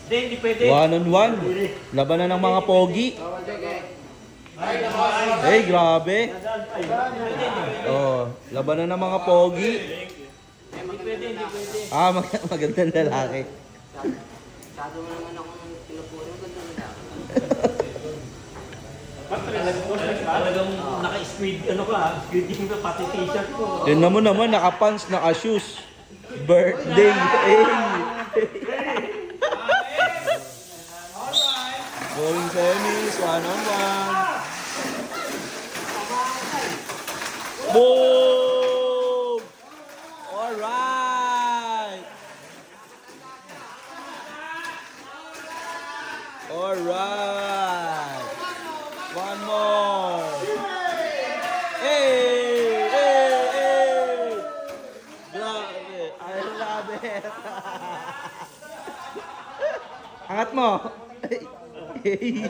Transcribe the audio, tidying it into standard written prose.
Hindi pwede. 1-on-1. Labanan ng mga pogi. Hey, grabe. Oh, labanan ng mga pogi. Hindi pwede. Ah, magandang lalaki. Masyado mo naman ako ng pinupuro. Ganda nila. Talagang naka-squid, ano ka, squid game ka, pati t-shirt ko. Tignan mo naman, naka-pants, naka-shoes. Birthday. Hey. Going semis, 1-on-1. Boom! Alright! Alright! One more! Hey! Grabe! I love it! Angat mo! Hey!